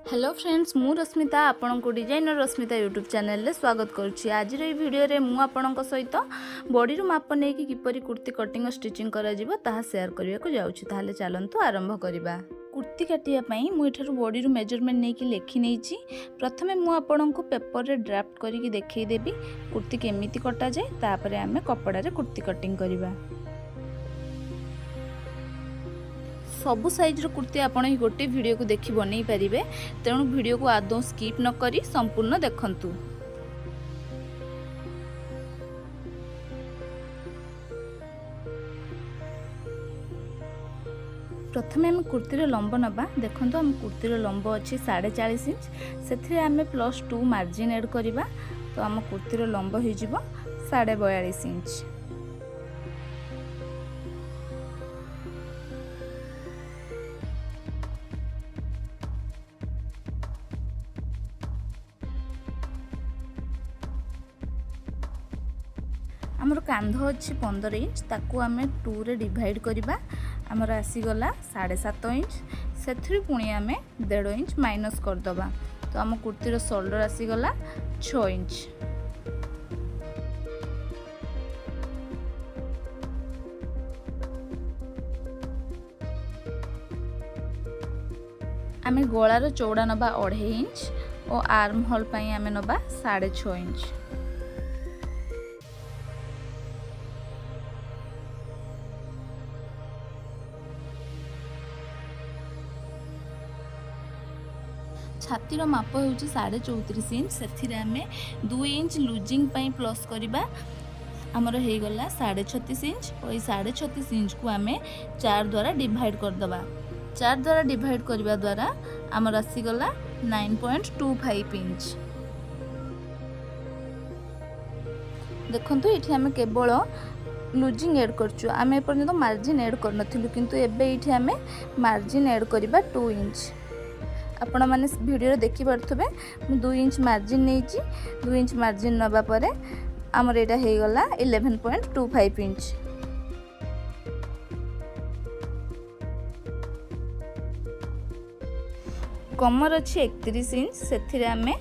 Hello friends मु रश्मिता आपण को डिजाइनर रश्मिता यूट्यूब चैनल रे स्वागत करुच्ची। आज वीडियो रे मु आपण सहित बॉडी रू माप नहीं कि किपरि कुर्ती कटिंग और स्टिचिंग करा जिवो ताहा शेयर करबा को जाउची। ताहाले चलंतु आरंभ करिबा। कुर्ती काटिया पई मु एठारु बॉडी रू मेजरमेंट नहीं कि लेखि नेछि। प्रथमे मु आपण को पेपर रे ड्राफ्ट करी कि देखै देबी कुर्ती केमिति कटा जाय, तापरे आमे कपड़ा रे कुर्ती कटिंग करिबा। सबु साइज रो कुर्ती आपण ही गोटे वीडियो को देखि बनै परिबे, तेणु वीडियो को आदौ स्किप न करी संपूर्ण देखंतु। प्रथमे हम कुर्ती रो लंब नबा। देखंतु हम कुर्ती रो लंब अछि 40.5 इंच, सेथिरे आमे +2 मार्जिन ऐड करिबा, तो हम कुर्ती रो लंब होई जिवो 42.5 इंच। आमर कांध अच्छी 15 इंच, ताकू आम 2 रे डिवाइड करिबा। आमर आसीगला 7.5 इंच, से पुणी आम 1.5 इंच माइनस करदबा, तो आम कुर्तीर शोल्डर आसीगला 6 इंच। आम गଳାर चौड़ा नबा 2.5 इंच और आर्म होल पाई आम नबा 6.5 इंच। छातीर माप हो 34.5 इंच, से आम 2 इंच लुजिंग पाई प्लस करवा। आमर हो गला 36.5 इंच और 36.5 इंच को आम 4 द्वारा डिवाइड करदबा। 4 द्वारा डिवाइड करने द्वारा आमर आसीगला 9.25 इंच। देखंतु एठी आम केवल लुजिंग ऐड करछु, आम एपर्यंत मार्जिन ऐड कर नथिलु, किंतु एबे एठी आम मार्जिन ऐड करबा 2 इंच। आपण माने वीडियो रे देखि परथबे मु 2 इंच मार्जिन नेछि। 2 इंच मार्जिन नबा परे हमर एटा हे गला 11.25 इंच। कमर अछि 31 इंच, सेथिरे आमे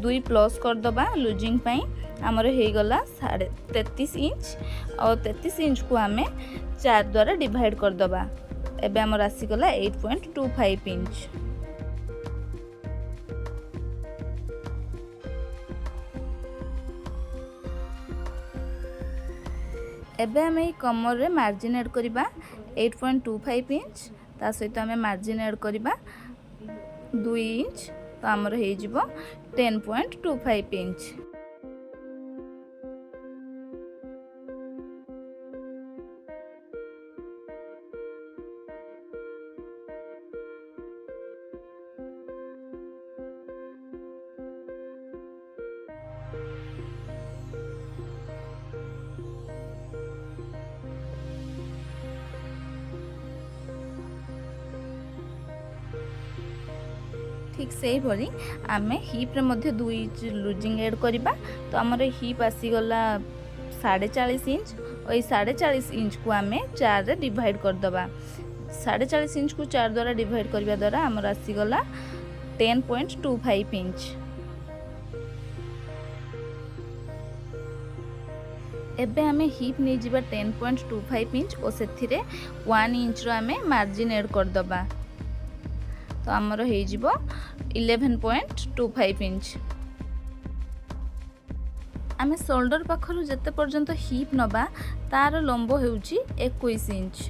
2 प्लस कर दबा लुजिंग पई। हमर हे गला 33 इंच और 33 इंच को आमे 4 द्वारा डिवाइड कर दबा। एबे हमर आसी गला 8.25 इंच। एबे आम कमर रे मार्जिन ऐड करबा 8.25 इंच, ता सहित आम मार्जिन ऐड करबा 2 इंच, तो आमर हो जिवो 10.25 इंच। ठीक से ही भली आम हिप रे मध्य 2 इंच लुजिंग ऐड करबा, तो आमर हिप आसीगला 40.5 इंच और 40.5 इंच को आम 4 रे डिवाइड कर दबा। 40.5 इंच को 4 द्वारा डिवाइड करबा द्वारा आमर आसीगला 10.25 इंच। एबे आम हिप नहीं जिबा 10.25 इंच और सेथिरे 1 इंच रो आम मार्जिन ऐड कर दबा, तो आमर हो जिवो 11.25 इंच। आम शोल्डर पाखरु जते पर्यंत हिप नबा तार लंब होउची 21 इंच।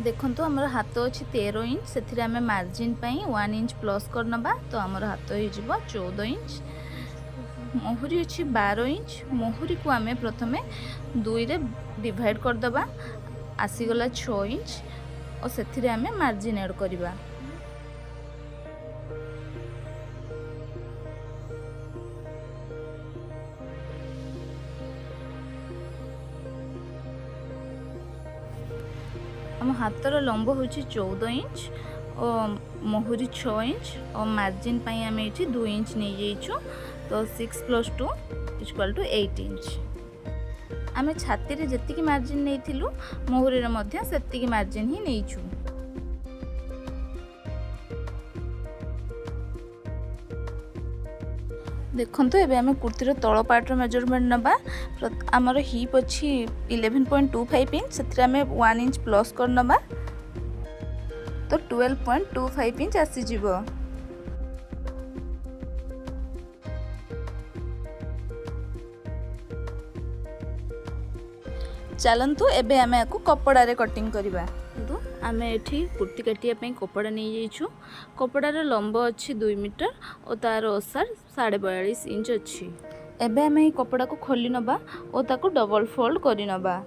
देखंतु हमर हाथ अछि 13 इंच, सेथिरे आमे मार्जिन पई 1 इंच प्लस कर नबा, तो हमर हाथ हो जिवो 14 इंच। मोहरी अछि 12 इंच, मोहरी को आमे प्रथमे 2 रे डिवाइड कर दबा, आसी गला 6 इंच और सेथिरे आमे मार्जिन ऐड करबा। हाथर लंब हूँ 14 इंच और मुहुरी 6 इंच और मार्जिन पाई आम ये 2 इंच नहीं जाइछु। तो 6 + 2 = 8 इंच। आम छाती रे जेतिकी मार्जिन नहीं थिलु मुहुरी रे मध्य सेतिकी मार्जिन ही नहींछु। देखो एबे आम कुर्तीर तल पार्टर मेजरमेंट नबा। आमर हिप अच्छी 11.25 इंच से आम 1 इंच प्लस कर नबा। तो 12.25 इंच आसीजिव। चलतु एबे आमे आकु कपड़ा रे कटिंग करिबा। तो आमे एठी कुर्ती काटिया पई कपड़ा नहीं जाइछु। कपड़ार लंब अच्छी 2 मीटर और तार ओसार 42.5 इंच अच्छी। एबे आमे कपड़ा को खोली नबा और ताकु डबल फोल्ड करि नबा।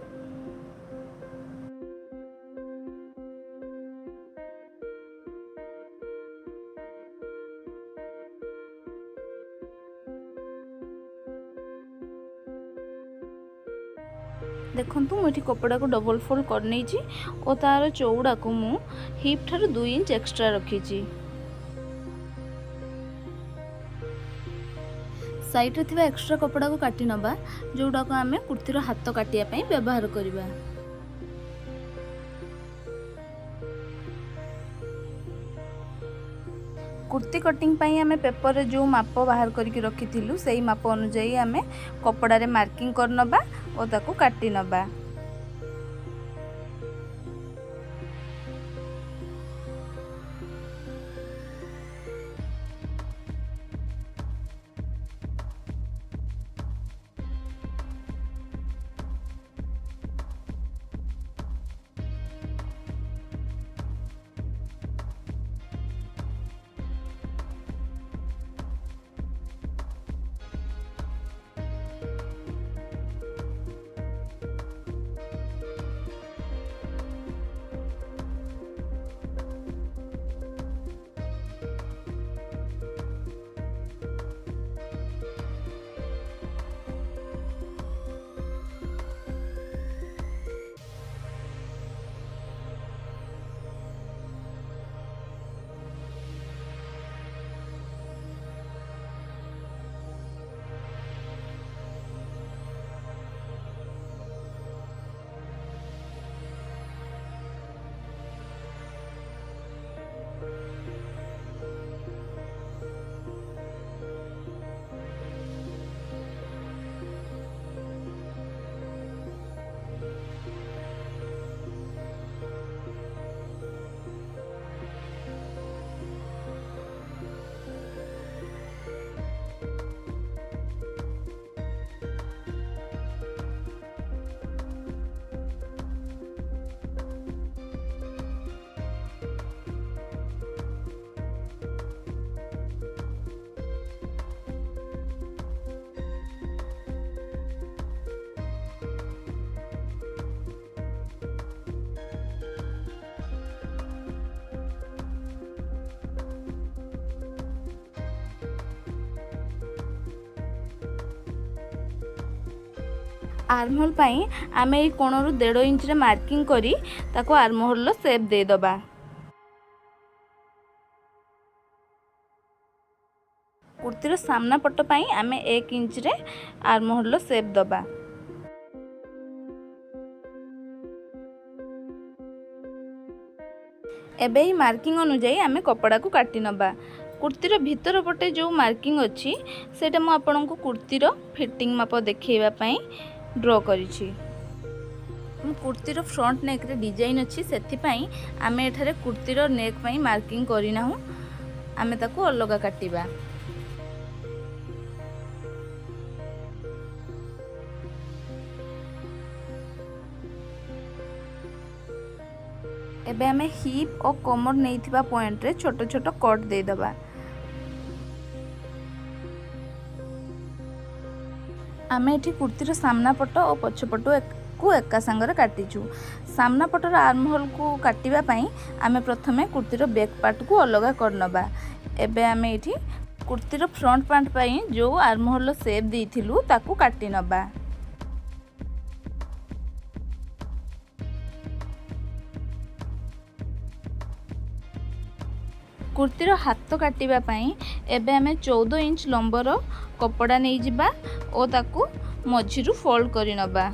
देखंतु मुझे कपड़ा को डबल फोल्ड कर नहीं और तार चौड़ा को मु हिप ठार 2 इंच एक्स्ट्रा रखी। साइड रे थिबा एक्स्ट्रा कपड़ा को काटी नबा जोड़ा को आमे कुर्तीर हाथ काटिया पई व्यवहार करिबा। कुर्ती कटिंग पाई आमे पेपर रे जो माप बाहर करके रखिथिलु सेही माप अनुसार आमे कपड़ा रे मार्किंग कर नबा और ताकू काटी नबा। आर्महोल पाई आमे ए कोणरू 1.5 इंच रे मार्किंग करी ताको आर्महोल लो शेप दे दबा। कुर्तीर सामना पट पाई आमे 1 इंच रे आर्महोल लो शेप दबा। एबे ही मार्किंग अनुसार आमे कपड़ा को काटी नबा। कुर्तीर भीतर पटे जो मार्किंग अच्छी सेटा मु आपनको कुर्तीर फिटिंग माप देखैबा पई ड्रॉ करिछि। कुर्तीर फ्रंट नेक रे डिजाइन अच्छी सेथि पई आमे एठारे कुर्तीर नेक पई मार्किंग करिना हूं। आमे ताको अलगा काटिबा। एबे आमे हिप और कमर नैथिबा पॉइंट रे छोट छोट कट दे दबा। आमे एठी कुर्तीर सामना पट और पछपट को एका संगे काटिचु। सामना पटर आर्महोल को काटिबा पई आमे प्रथमे कुर्तीर बैक पार्ट को अलगा करनबा। एबे आमे एठी कुर्तीर फ्रंट पार्ट पई जो आर्महोल शेप देइथिलु ताकू काटि नबा। कुर्तीर हाथ काटिबा पई एबे आमे 14 इंच लंबर कपड़ा नहीं जिबा ओ ताकू मझिरु फोल्ड करि नबा।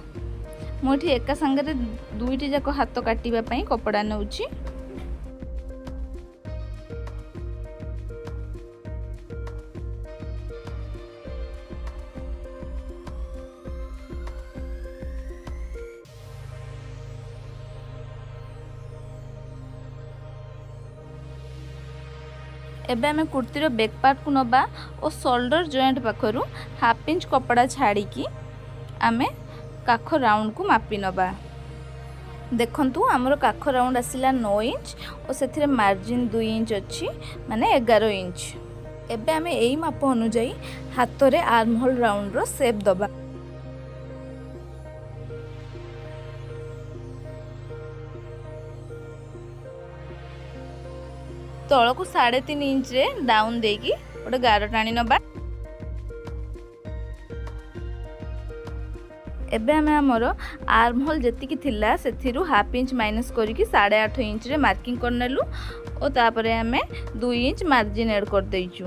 मोठी एका संगे दुईटी जाक हाथ काटिबा पई कपड़ा नउची। एबे आमे कुर्तीर बैक पार्ट को नबा और शोल्डर जॉइंट पाखरु हाफ इंच कपड़ा छाड़ी की आमे काख राउंड को मापी नबा। देखंतु हमरो काख राउंड आसिला 9 इंच और सेथिरे मार्जिन 2 इंच अछि माने 11 इंच। एबे आमे एई माप अनुसार हाथ रे आर्म होल राउंड रो शेप दबा। तल को 3.5 इंच रे डाउन देकी गोटे गार टाणी नबा। एबे हमें हमर आर्म होल जेतिकी थिला सेथिरु हाफ इंच माइनस करिकी 8.5 इंच रे मार्किंग कर नेलु और तापरे हमें 2 इंच मार्जिन ऐड कर देइचु।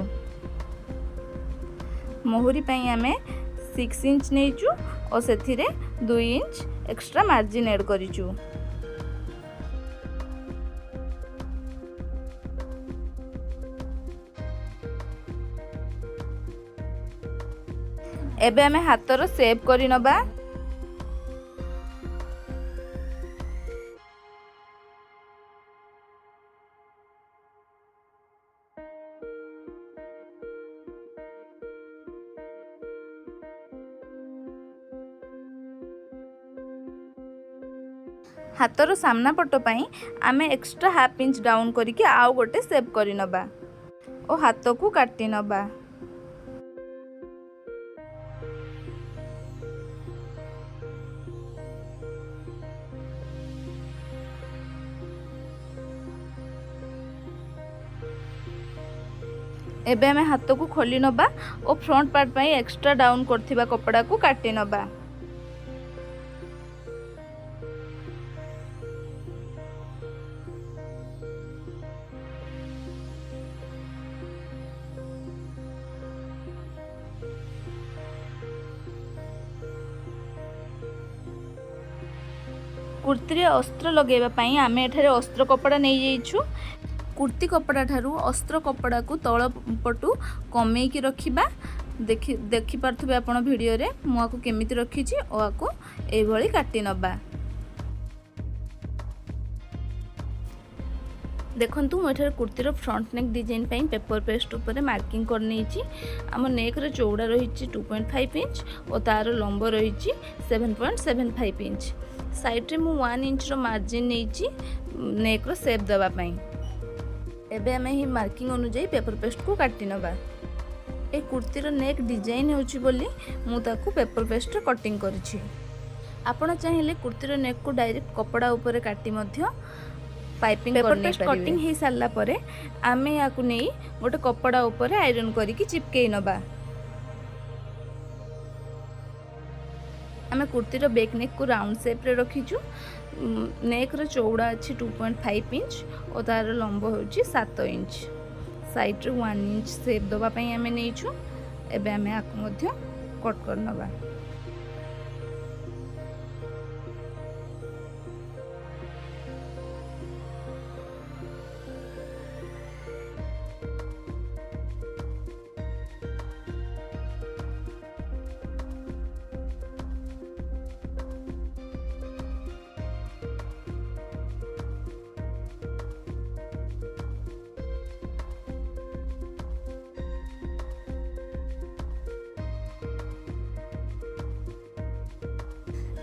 मोहरी पई हमें 6 इंच नेइचु और सेथिरे 2 इंच एक्स्ट्रा मार्जिन ऐड करिचु। एबे हमें हाथर शेप करि नबा। हाथर सामना पट पई आमे एक्स्ट्रा हाफ इंच डाउन करिके आउ गोटे शेप करि नबा और हाथ को काटी नबा। एबे हमें हाथ को खोली नबा और फ्रंट पार्ट पई एक्स्ट्रा डाउन करथिबा कपड़ा को काटी नबा। कुर्ती रे अस्त्र लगेबा पई आमे एठारे अस्त्र कपड़ा नै जाइछु। कुर्ती कपड़ा ठारू अस्त्र कपड़ा को तल पटू कमे की रखिबा। देखि पारथुबे आपण वीडियो रे मुआ को केमिति रखिछि ओ आको एई भली काटी नबा। देखंतु मो एठारे कुर्तीर फ्रंट नेक डिजाइन पई पेपर पेस्ट ऊपर मार्किंग कर नेछि। आम नेक रे चौड़ा रहिछि 2.5 इंच और तार लंब रहिछि 7.75 इंच। साइड रे मु 1 इंच रो मार्जिन नेछि नेक रो शेप देबा पई। एबे हमें ही मार्किंग अनुसार पेपर पेस्ट को काटी नबा। ए कुर्तीर नेक डिजाइन होछि बोली मु ताकू पेपर पेस्ट रे कटिंग करछि। आपण चाहिले कुर्तीर नेक को डायरेक्ट कपड़ा ऊपर काटी मध्य पाइपिंग पेपर पेस्ट कटिंग हे सारला परे आमे याकू नेई गोटे कपड़ा ऊपर आयरन करिकी चिपकेई नबा। आमे कुर्तीर बैक नेक को राउंड शेप रे रखिछु। नेक रे चौड़ा अछि 2.5 इंच और तार लंब होछि 7 इंच। साइड रे 1 इंच शेप दबा पई आमे नेइछु। एबे आमे आकु मध्य कट कर नबा।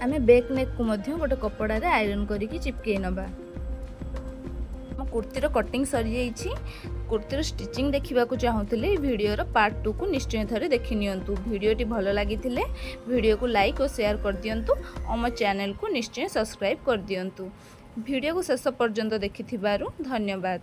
आमे बैक नेक को मध्य गोटे कपड़ा रे आयरन करिकी चिपके नबा। मो कुर्तीर कटिंग सरी जाइछि। कुर्तीर स्टिचिंग देखिबा को चाहुतले वीडियो रो पार्ट 2 को निश्चय थरे देखि नियंतु। वीडियोटी भलो लागिथिले वीडियो को लाइक और शेयर कर दियंतु और मो चैनल को निश्चय सब्सक्राइब कर दियंतु। वीडियो को शेष पर्यंत देखिथिबारु धन्यवाद।